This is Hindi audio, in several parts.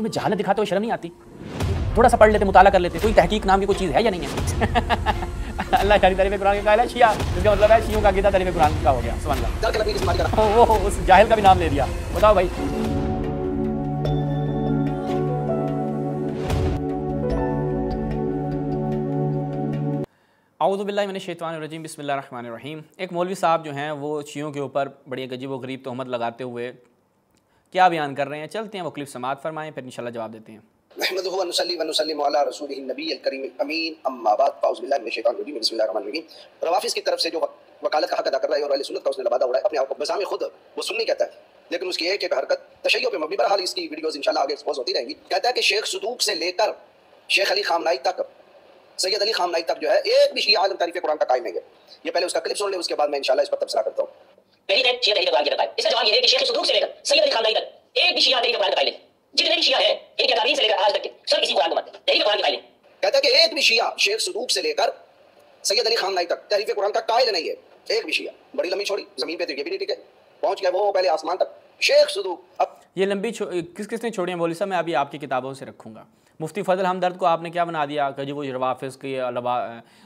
तुम्हें जहालत दिखाते हुए शर्म नहीं आती? थोड़ा सा पढ़ लेते, मुताला कर लेते, कोई तहकीक नाम की कोई चीज़ है या नहीं है? अल्लाह शारी तारीफ़ कुरान के कायल है शिया, इसका मतलब है शियों का अक़ीदा तारीफ़ कुरान का हो गया। सुभान अल्लाह। वो उस जाहिल का भी नाम ले दिया। बताओ भाई। औज़ु बिल्लाहि मिनश शैतानिर रजीम, बिस्मिल्लाहिर रहमानिर रहीम। एक मौलवी साहब जो हैं वो शियों के ऊपर बड़ी अजीब-ओ-गरीब तोहमत लगाते हुए क्या बयान कर रहे हैं, चलते हैं वो क्लिप समाअत फरमाएं, फिर इंशाल्लाह जवाब देते हैं। नहमदुहु व नुसल्ली व नुसल्लिमु अला रसूलिहिन नबिय्यिल करीम अमीन, अम्मा बाद, फ़अऊज़ु बिल्लाहि मिनश शैतानिर रजीम, बिस्मिल्लाहिर रहमानिर रहीम। रवाफिज़ की तरफ से जो वकालत का हक अदा कर रहा है और अहले सुन्नत का उसने लबादा उड़ाया, अपने आप को बज़ाम खुद वो सुन्नी कहता है, लेकिन उसकी एक हरकत तशय्युअ पे मबनी। बहरहाल इसकी वीडियोज़ इंशाल्लाह आगे एक्सपोज़ होती रहेंगी। कहता है कि शेख सदूक से लेकर शेख अली खामनाई तक, सैयद अली खामनाई तक जो है एक भी शिया आलम तारीफ़ कुरान का कायल नहीं है। ये पहले उसका क्लिप सुन ले, उसके बाद मैं इंशाल्लाह इस पर तबसरा करता हूँ। पहली बात शेख अली कुरान की बताएं। इसका जवाब ये है कि शेख सदूक से लेकर सैयद अली खामनाई तक एक भी शिया तारीफ़ कुरान का कायल नहीं। जितने भी शिया हैं इनके अकाबीर से लेकर आज तक के सब इसी कुरान को मानते हैं, तारीफ़ कुरान की कायल नहीं। कहता है कि एक भी शिया शेख सदूक से लेकर सैयद अली खामनाई तक तारीफ़ कुरान का कायल नहीं है। एक भी शिया, बड़ी लंबी छोड़ी जमीन पे तो ये भी नहीं टिके, पहुंच गया वो पहले आसमान तक। शेख सदूक अब ये लंबी किसने छोड़ी है मौलवी साहब? मैं अभी आपकी किताबों से रखूँगा। मुफ्ती फजल हमदर्द को आपने क्या बना दिया कि जी वो रवाफिज़ की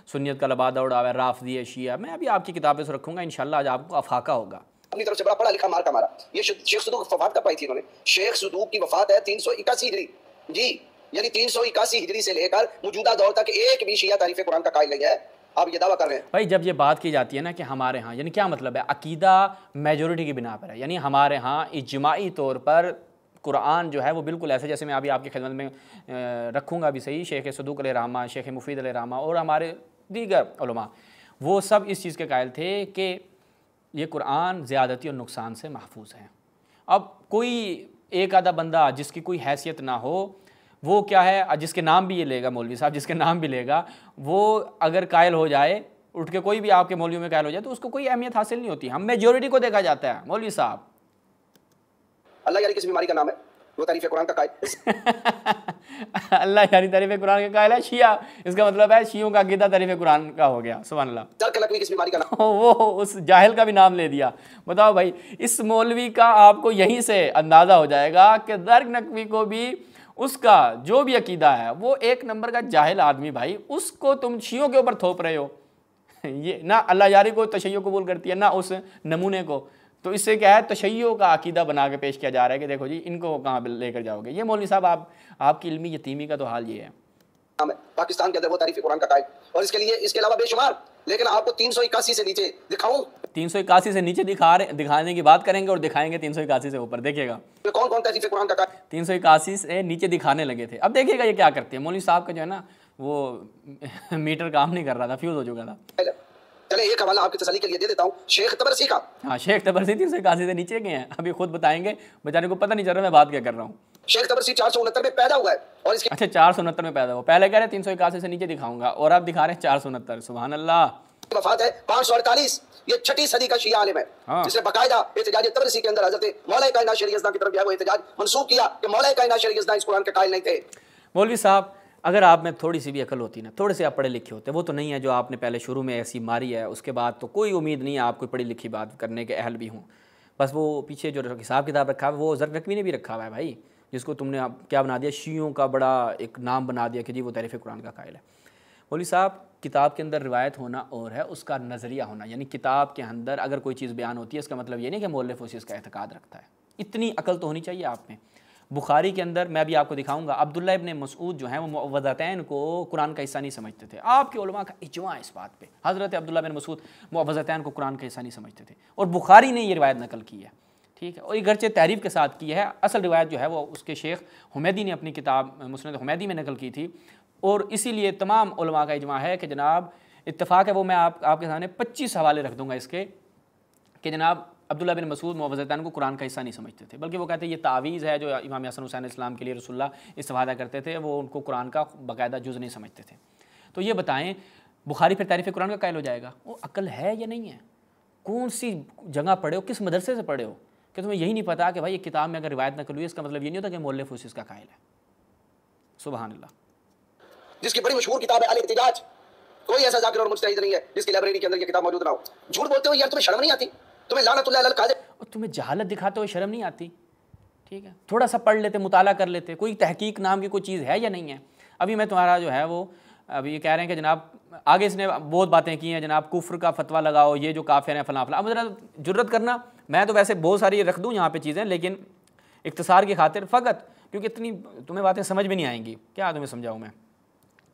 सुन्नियत का लबादा उड़ावा, राफ़िदी शिया। मैं अभी आपकी किताबें से रखूँगा, इंशाल्लाह आज आपको अफाका होगा। अपनी तरफ से बड़ा पढ़ा लिखा मार का मारा। ये शेख सदूक वफात कब पाई थी इन्होंने? शेख सदूक की वफात है 381 हिजरी जी, यानी 381 हिजरी से लेकर मौजूदा दौर तक एक भी शिया तारीफ़ कुरान का कायल नहीं है। आप ये दावा कर रहे हैं भाई, जब ये बात की जाती है ना कि हमारे यहाँ, यानी क्या मतलब है? अकीदा मेजोरिटी की बिना पर है, यानी हमारे यहाँ इजमाई तौर पर कुरान जो है वो बिल्कुल ऐसे, जैसे मैं अभी आपकी खिदमत में रखूँगा भी सही, शेख सदूक अलैहिर्रहमा, शेख मुफीद अलैहिर्रहमा और हमारे दीगर उलमा, वो सब इस चीज़ के कायल थे कि ये कुरान ज़्यादती और नुकसान से महफूज है। अब कोई एक आधा बंदा जिसकी कोई हैसियत ना हो, वो क्या है, जिसके नाम भी ये लेगा मौलवी साहब, जिसके नाम भी लेगा, वो अगर कायल हो जाए, उठ के कोई भी आपके मौलवी में कायल हो जाए तो उसको कोई अहमियत हासिल नहीं होती। हम मेजोरिटी को देखा जाता है मौलवी साहब। अल्लाह यानी किस बीमारी का नाम है वो तारीफ़ कुरान का कायल। अल्लाह यानी तारीफ़ कुरान का कायल है शिया, इसका मतलब है शियों का अक़ीदा तारीफ़ कुरान का हो गया। सुभान अल्लाह। दर्क नकवी किस बीमारी का नाम? वो उस जाहिल का भी नाम ले दिया। बताओ भाई, इस मौलवी का आपको यहीं से अंदाज़ा हो जाएगा कि दर्क नकवी को भी उसका जो भी अकीदा है वो एक नंबर का जाहिल आदमी भाई, उसको तुम शियों के ऊपर थोप रहे हो। ये ना अल्लाह यारी को तशय्यो कबूल करती है, ना उस नमूने को। तो इससे क्या है, तशय्यो का अकीदा बना के पेश किया जा रहा है कि देखो जी इनको कहाँ लेकर जाओगे। ये मौलवी साहब आपकी इल्मी यतीमी का तो हाल ये है। पाकिस्तान के अंदर वो तारीफ़ कुरान का कायल, और इसके लिए इसके अलावा बेशुमार, लेकिन आपको 381 से नीचे दिखाऊं? 381 से नीचे दिखाने की बात करेंगे और दिखाएंगे 381 से ऊपर। देखिएगा कौन कौन तारीफ़ कुरान का कायल 381 से नीचे दिखाने लगे थे। अब देखिएगा ये क्या करते हैं। मौलवी साहब का जो है ना वो मीटर काम नहीं कर रहा था, फ्यूज़ हो चुका था। चले एक हवाला आपकी तसल्ली के लिए दे देता हूँ, शेख तबरसी का। हाँ, शेख तबरसी 381 से नीचे गए हैं, अभी खुद बताएंगे, बेचारे को पता नहीं चल रहा मैं बात क्या कर रहा हूँ। शेख तबरसी 469 में पैदा हुआ है और इसके अच्छा 469 में पैदा हुआ, पहले कह रहे 381 से नीचे दिखाऊंगा और अब दिखा रहे हैं 469। सुभान अल्लाह। वफात है 548। ये 6ठी सदी का शिया आलिम है, जिसने बाकायदा एहतजाज तबरसी के अंदर हज़रत मौला कायनात शरीयत की तरफ वो एहतजाज मंसूब किया कि मौला कायनात शरीयत इस कुरान के कायल नहीं थे। मौलवी साहब, अगर आप में थोड़ी सी भी अकल होती ना, थोड़े से आप पढ़े लिखे होते, वो तो नहीं है जो आपने पहले शुरू में ऐसी मारी है, उसके बाद तो कोई उम्मीद नहीं है आप कोई पढ़ी लिखी बात करने के अहल भी हों। बस वो पीछे जो हिसाब किताब रखा है वो ज़र्क नकवी ने भी रखा हुआ है भाई, जिसको तुमने क्या बना दिया, शियों का बड़ा एक नाम बना दिया कि जी वो तारीफ़ कुरान का कायल है। मौलवी साहब, किताब के अंदर रिवायत होना और है उसका नज़रिया होना, यानी किताब के अंदर अगर कोई चीज़ बयान होती है इसका मतलब ये नहीं कि मौलवी उसी इसका एतकाद रखता है। इतनी अकल तो होनी चाहिए आप में। बुखारी के अंदर मैं भी आपको दिखाऊंगा, अब्दुल्ला इब्न मसूद जो हैं वो मुअव्वज़तैन को कुरान का हिस्सा नहीं समझते थे। आपके उलमा का इजमा इस बात पे, हज़रत अब्दुल्ला इब्न मसूद मुअव्वज़तैन को कुरान का हिस्सा नहीं समझते थे और बुखारी ने ये रिवायत नकल की है, ठीक है, और ये गर्चे तहरीफ के साथ की है। असल रिवायत जो है वो उसके शेख हुमैदी ने अपनी किताब मुस्नद हुमैदी में नकल की थी और इसीलिए तमाम उलमा का इजमा है कि जनाब इत्तफ़ाक़ है वो। मैं आपके सामने 25 हवाले रख दूँगा इसके कि जनाब अब्दुल्ला बिन मसूद मुअव्वज़तैन को कुरान का हिस्सा नहीं समझते थे, बल्कि वो कहते हैं ये तावीज़ है जो इमाम हसन हुसैन इस्लाम के लिए रसूलुल्लाह इस्तेफ़ादा करते थे, वो उनको कुरान का बाकायदा जुज़ नहीं समझते थे। तो ये बताएं बुखारी फिर तारीफ़ कुरान का कायल हो जाएगा? वो अक्ल है या नहीं है? कौन सी जगह पढ़े हो, किस मदरसे से पढ़े हो कि तुम्हें यही नहीं पता कि भाई ये किताब में अगर रिवायत नकल हुई इसका मतलब ये नहीं होता कि मुअल्लिफ़ उसी इसका कायल है। सुभान अल्लाह। जिसकी बड़ी मशहूर किताब है अल-इहतिजाज, कोई ऐसा ज़ाकिर और मुज्तहिद नहीं है जिसकी लाइब्रेरी के अंदर ये किताब मौजूद ना हो। झूठ बोलते हो यार, तुम्हें शर्म नहीं आती? तुम्हें लानतुल्लाह अलल काज़िब। और तुम्हें जहालत दिखाते हुए शर्म नहीं आती? ठीक है, थोड़ा सा पढ़ लेते, मुताला कर लेते, कोई तहकीक नाम की कोई चीज़ है या नहीं है। अभी मैं तुम्हारा जो है वो अभी ये कह रहे हैं कि जनाब आगे इसने बहुत बातें की हैं, जनाब कुफ्र का फतवा लगाओ, ये जो काफिर हैं फलां फलां। अब ज़रा जुर्रत करना, मैं तो वैसे बहुत सारी रख दूँ यहाँ पे चीज़ें, लेकिन इख्तिसार की खातिर फ़कत, क्योंकि इतनी तुम्हें बातें समझ में नहीं आएंगी, क्या तुम्हें समझाऊँ मैं।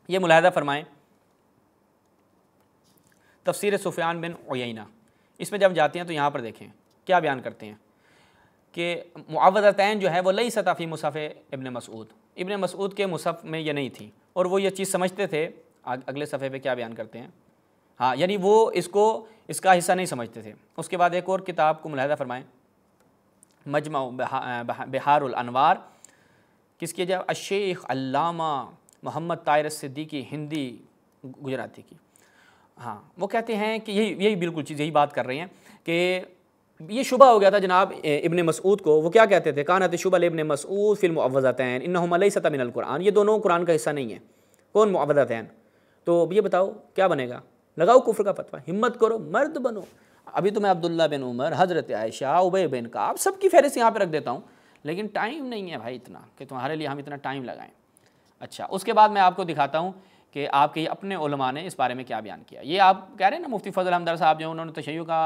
ये मुलाहिदा फरमाएँ तफसीर सुफियान बिन उयैना, इसमें जब जाते हैं तो यहाँ पर देखें क्या बयान करते हैं कि मुआवज़तैन जो है वो लई सताफ़ी मुसफ़ इब्न मसूद, इब्न मसूद के मुसफ़ में ये नहीं थी, और वो ये चीज़ समझते थे। अगले सफ़े पे क्या बयान करते हैं, हाँ, यानी वो इसका हिस्सा नहीं समझते थे। उसके बाद एक और किताब को मुलाहिदा फरमाएँ, मजमा बिहारुल अनवार, किसकी जब अशेख अल्लामा मोहम्मद ताहिर सिद्दीकी हिंदी गुजराती की। हाँ, वो कहते हैं कि यही बिल्कुल चीज़, यही बात कर रहे हैं कि ये शुबा हो गया था जनाब इब्न मसूद को। वो क्या कहते थे, कानत शुबा इब्न मसूद फिल मुअव्वज़तैन इन्नहुमा लैसता मिनल कुरान, ये दोनों कुरान का हिस्सा नहीं है। कौन मुअव्वज़तैन? तो ये बताओ क्या बनेगा, लगाओ कुफ्र का फतवा, हिम्मत करो, मर्द बनो। अभी तो मैं अब्दुल्ला बिन उमर, हज़रत आयशा, उबय बिन काब, सबकी फहरिस्त यहाँ पर रख देता हूँ, लेकिन टाइम नहीं है भाई इतना कि तुम्हारे लिए हम इतना टाइम लगाएं। अच्छा, उसके बाद मैं आपको दिखाता हूँ कि आपके अपने उलमा ने इस बारे में क्या बयान किया। ये आप कह रहे हैं ना मुफ्ती फजल हमदर साहब जो उन्होंने तशय्युअ का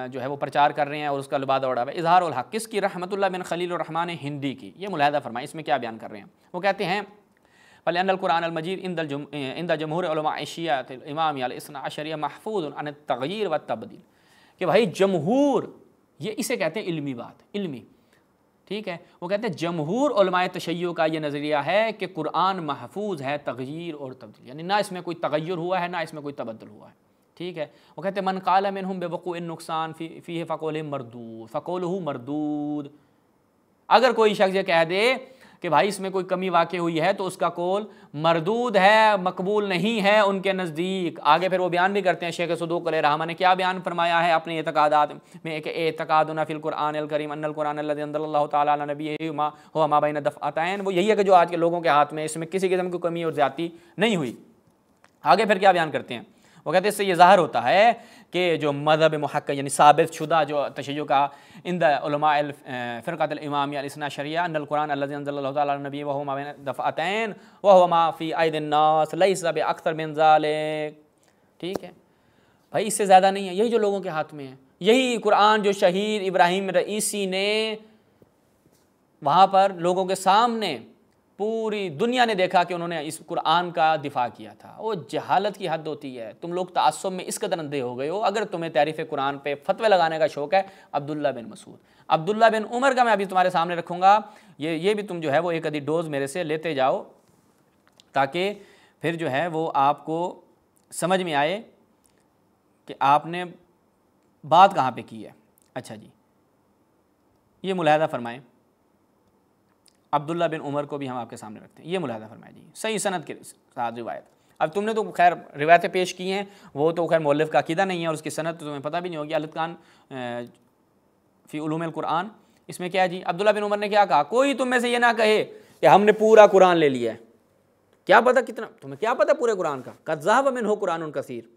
जो है वो प्रचार कर रहे हैं, और उसका लबादा उड़ा हुआ है। इज़हारुल हक़ किसकी, रहमतुल्लाह बिन खलील रहमान हिंदी की। ये मुलाहिदा फरमाएं इसमें क्या बयान कर रहे हैं। वो कहते हैं फ़लिअन्नल कुरान अल मजीद इंद जमहूर उलमा शिय्अत इमाम अल इस्ना अशरिया महफूज़ अन तग़यीर व तब्दील, कि भाई जमहूर, ये इसे कहते हैं इल्मी बात, इल्मी, ठीक है। वो कहते हैं जमहूर उलमाए तशय्युअ का ये नज़रिया है कि कुरान महफूज है तग़यीर और तब्दील, यानी ना इसमें कोई तग़य्युर हुआ है ना इसमें कोई तबद्दुल हुआ है, ठीक है। वो कहते हैं मन क़ाल मिनहुम बेवक़ूइन नुक़सान फ़ीहि फ़क़ौलुहु मरदूद, अगर कोई शख्स ये कह दे कि भाई इसमें कोई कमी वाक़ई हुई है तो उसका कौल मरदूद है, मकबूल नहीं है उनके नज़दीक। आगे फिर वो बयान भी करते हैं, शेख सदूक़ अलैहिर्रहमा ने क्या बयान फरमाया है अपने एतक़ादात में, एक एतक़ादुना फ़िल कुरानिल करीम अन्नल कुरान अल्लज़ी अंज़लल्लाहु तआला अला नबिय्यिही हुवा मा बैन दफ़अतैन, वो यही है कि जो आज के लोगों के हाथ में इसमें किसी किस्म की कमी और ज़्यादती नहीं हुई। आगे फिर क्या बयान करते हैं, वो कहते हैं इससे ये ज़ाहिर होता है कि जो मज़हब मुहक्कक यानी साबित शुदा जो तशय्युअ का इंद उलमा फ़िरक़त इमामिया अल इस्ना अशरिया अन्नल कुरान अल्लज़ी अंज़लल्लाहु तआला अला नबिय्यिही व हुवा मा बैन दफ़अतैन व हुवा मा फ़ी अयदिन नास लैसा बिअक्तर मिन ज़ालिक, ठीक है भाई, इससे ज़्यादा नहीं है, यही जो लोगों के हाथ में है। यही कुरान जो शहीद इब्राहिम रईसी ने वहाँ पर लोगों के सामने पूरी दुनिया ने देखा कि उन्होंने इस कुरान का दिफा किया था। वो जहालत की हद होती है, तुम लोग तासुब में इस कदर अंधे हो गए हो। अगर तुम्हें तारीफ़ कुरान पे फतवे लगाने का शौक़ है, अब्दुल्ला बिन मसूद, अब्दुल्ला बिन उमर का मैं अभी तुम्हारे सामने रखूँगा, ये भी तुम जो है वो एक आधी डोज मेरे से लेते जाओ, ताकि फिर जो है वो आपको समझ में आए कि आपने बात कहाँ पे की है। अच्छा जी, ये मुलाहिदा फरमाएँ, अब्दुल्ला बिन उमर को भी हम आपके सामने रखते हैं। ये मुलाहिदा फरमाए जी, सही सनद के साथ रिवायत। अब तुमने तो खैर रिवायतें पेश की हैं, वो तो खैर मौलिफ़ का अकीदा नहीं है और उसकी सनद तो तुम्हें पता भी नहीं होगी। अल-इत्क़ान फ़ी उलूमिल कुरान, इसमें क्या है जी, अब्दुल्ला बिन उमर ने क्या कहा, कोई तुम में से ये ना कहे कि हमने पूरा कुरान ले लिया है, क्या पता कितना, तुम्हें क्या पता पूरे कुरान का, क़द ज़हब मिन्हु कुरानुन कसीर,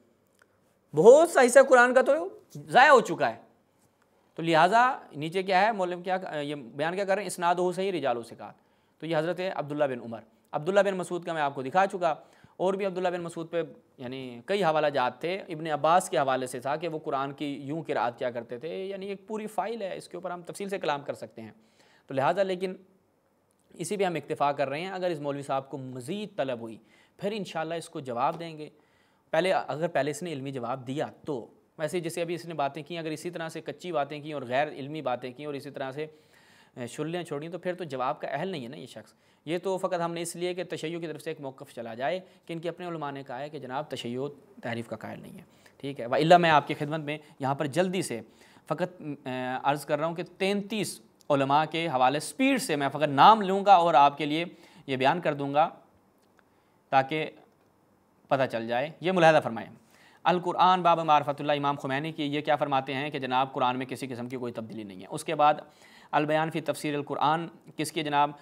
बहुत सा हिस्सा कुरान का तो ज़ाया हो चुका है। तो लिहाजा नीचे क्या है, मौलवी क्या ये बयान क्या कर रहे हैं, इस्नादुहु सही रिजालु सिकात। तो ये हज़रत अब्दुल्ला बिन उमर, अब्दुल्ला बिन मसूद का मैं आपको दिखा चुका, और भी अब्दुल्ला बिन मसूद पे यानी कई हवाला जात थे। इब्न अब्बास के हवाले से था कि वो कुरान की यूँ किरात क्या करते थे, यानी एक पूरी फ़ाइल है, इसके ऊपर हम तफसील से कलाम कर सकते हैं। तो लिहाजा लेकिन इसी पर हम इक्तिफ़ा कर रहे हैं। अगर इस मौलवी साहब को मज़ीद तलब हुई फिर इंशाअल्लाह इसको जवाब देंगे। पहले इसने इल्मी जवाब दिया तो वैसे जैसे अभी इसने बातें की, अगर इसी तरह से कच्ची बातें की और गैर इल्मी बातें की और इसी तरह से शुल्लियाँ छोड़ी तो फिर तो जवाब का अहल नहीं है ना ये शख्स। ये तो फ़कत हमने इसलिए कि तशय्युअ की तरफ से एक मौक़िफ़ चला जाए कि इनके अपने उलमा ने कहा है कि जनाब तशय्युअ तारीफ़ का कायल नहीं है, ठीक है। व इल्ला मैं आपकी खिदमत में यहाँ पर जल्दी से फ़कत अर्ज़ कर रहा हूँ कि 33 उलमा के हवाले स्पीड से मैं फ़कत नाम लूँगा और आपके लिए ये बयान कर दूँगा ताकि पता चल जाए। ये मुलाहिदा फरमाएँ अल कुरान बाब मारफतुल्लाह, इमाम खुमैनी की ये क्या फरमाते हैं कि जनाब कुरान में किसी किस्म की कोई तब्दीली नहीं है। उसके बाद अल बयान फ़ी तफसीर अल कुरान किसकी जनाब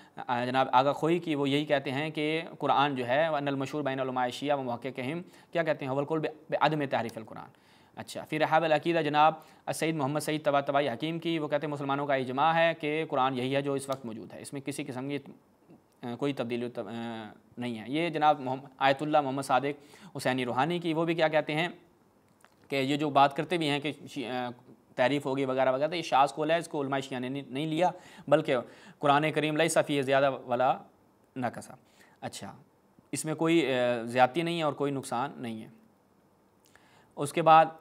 आगा खोई की, वो यही कहते हैं कि कुरान जो है अनल मशहूर बैन उलमा शिया व मुहक्किकीन क्या कहते हैं, वल कुल बेअदम तारीफ़ अल कुरान, अच्छा, फिर रहब अकीदा जनाब सईद मोहम्मद सईद तबातबाई हकीम की, वो कहते हैं मुसलमानों का इजमा है कि कुरान यही है जो इस वक्त मौजूद है, इसमें किसी किस्म की कोई तब्दीली नहीं है। ये जनाब आयतुल्लाह मोहम्मद सादिक हुसैनी रूहानी की, वो भी क्या कहते हैं कि ये जो बात करते भी हैं कि तारीफ़ होगी वगैरह वगैरह, तो ये शाज़ कौल है, इसको उलमा शिया ने नहीं लिया, बल्कि कुरान करीम लैसा फ़ीही ज़ियादा वला नक़सा। अच्छा, इसमें कोई ज़्यादती नहीं है और कोई नुकसान नहीं है। उसके बाद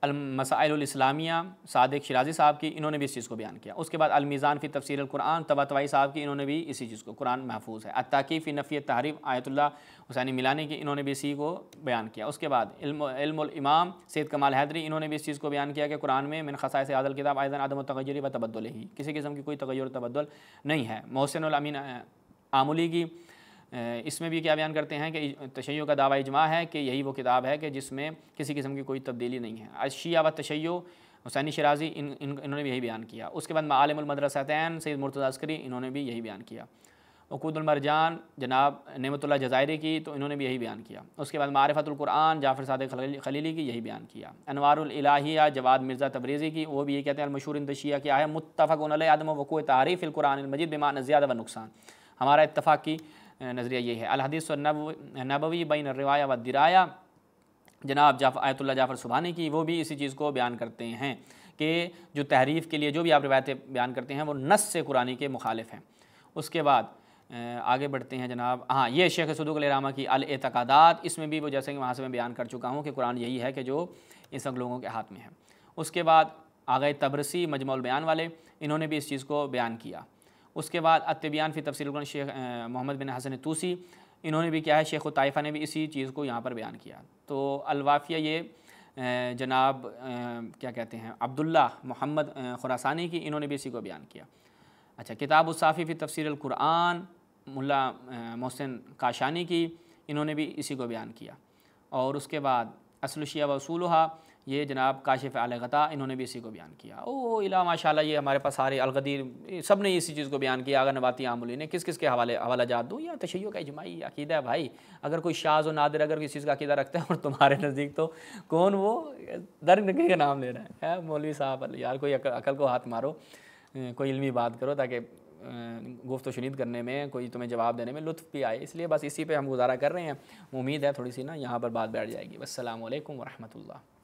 अल-मसाइल इस्लामिया सादिक शिराज़ी साहब की, इन्होंने भी इस चीज़ को बयान किया। उसके बाद अल-मीज़ान फ़ी तफ़सीर अल-कुरान तबातबाई साहब की, इन्होंने भी इसी चीज़ को, कुरान महफूज है। अत्ताक़ी फ़ी नफ़ी तहरीफ़ आयतुल्लाह हुसैनी मिलानी की, इन्होंने भी इसी को बयान किया। उसके बाद इल्मुल इमाम सैयद कमाल हैदरी, इन्होंने भी इस चीज़ को बयान किया कि कुरान में मिन ख़साइस हाज़िल किताब अयज़न अदम तग़य्युर व तबद्दुल ही, किसी किस्म की कोई तग़य्युर तबद्दुल नहीं है। मोहसिनुल अमीन आमुली की, इसमें भी क्या बयान करते हैं कि तशय्यो का दावा इजमा है कि यही वो किताब है कि जिसमें किसी किस्म की कोई तब्दीली नहीं है। अशिया व तशय्यो हुसैनी शिराज़ी इन्होंने भी यही बयान किया। उसके बाद मालिमुल मदरसतैन सैयद मुर्तज़ा अस्करी, इन्होंने भी यही बयान किया। उक़ूदुल मरजान जनाब नेमतुल्लाह जज़ायरी की, तो इन्होंने भी यही बयान किया। उसके बाद मारिफतुल कुरान जाफ़र सादिक़ खलीली की, यही बयान किया। अनवारुल इलाहिया जवाद मिर्ज़ा तबरेज़ी की, वो भी ये कहते हैं मशहूर इंदशिया क्या है, मुत्तफ़क़ुन अलैहि अदम वक़ूअ तारीफ़िल कुरानिल मजीद बिमाअन ज़ियादा व नुक़सान, हमारा इत्तफ़ाक़ की नज़रिया ये है। अल हदीस नबवी बैन रिवाया व दिराया जनाब आयतुल्लाह जाफ़र सुबहानी की, वो भी इसी चीज़ को बयान करते हैं कि जो तहरीफ़ के लिए जो भी आप रिवायतें बयान करते हैं वो नस से कुरानी के मुखालिफ हैं। उसके बाद आगे बढ़ते हैं जनाब, हाँ, ये शेख सदूक़ अल-रहमा की अल-एतक़ादात, इसमें भी वो जैसे कि वहाँ से मैं बयान कर चुका हूँ कि कुरान यही है कि जो इन सब लोगों के हाथ में है। उसके बाद आ गए तबरसी मजमुअल बयान वाले, इन्होंने भी इस चीज़ को बयान किया। उसके बाद अत्तिबियान फ़ी तफ़सीर कुरान शेख मोहम्मद बिन हसन तूसी, इन्होंने भी क्या है, शेख ताइफ़ा ने भी इसी चीज़ को यहाँ पर बयान किया। तो अल-वाफ़िया ये जनाब क्या कहते हैं अब्दुल्ला मोहम्मद खुरासानी की, इन्होंने भी इसी को बयान किया। अच्छा, किताब उस-साफ़ी फ़ी तफ़सीर अल-कुरान मुल्ला मोहसिन काशानी की, इन्होंने भी इसी को बयान किया। और उसके बाद अस्लुल शिया व उसूलुहा, ये जनाब काशिफ़ अल-गता, इन्होंने भी इसी को बयान किया। ओ इला माशाल्लाह, ये हमारे पास सारे अल-गदीर सब ने इसी चीज़ को बयान किया। अगर नबाती आमुली ने किस किस के हवाला जात दूँ, या तशय्यो का इजमाई अक़ीदा है भाई। अगर कोई शाज़ व नादिर अगर किसी चीज़ का अक़ीदा रखता है और तुम्हारे नज़दीक तो कौन वो दरगनगी का नाम ले रहा है मौलवी साहब, यार कोई अकल को हाथ मारो, कोई इल्मी बात करो ताकि गुफ्त शुनीद करने में, कोई तुम्हें जवाब देने में लुत्फ़ भी आए। इसलिए बस इसी पे हम गुजारा कर रहे हैं। उम्मीद है थोड़ी सी ना यहाँ पर बात बैठ जाएगी। वस्सलामु अलैकुम व रहमतुल्लाह।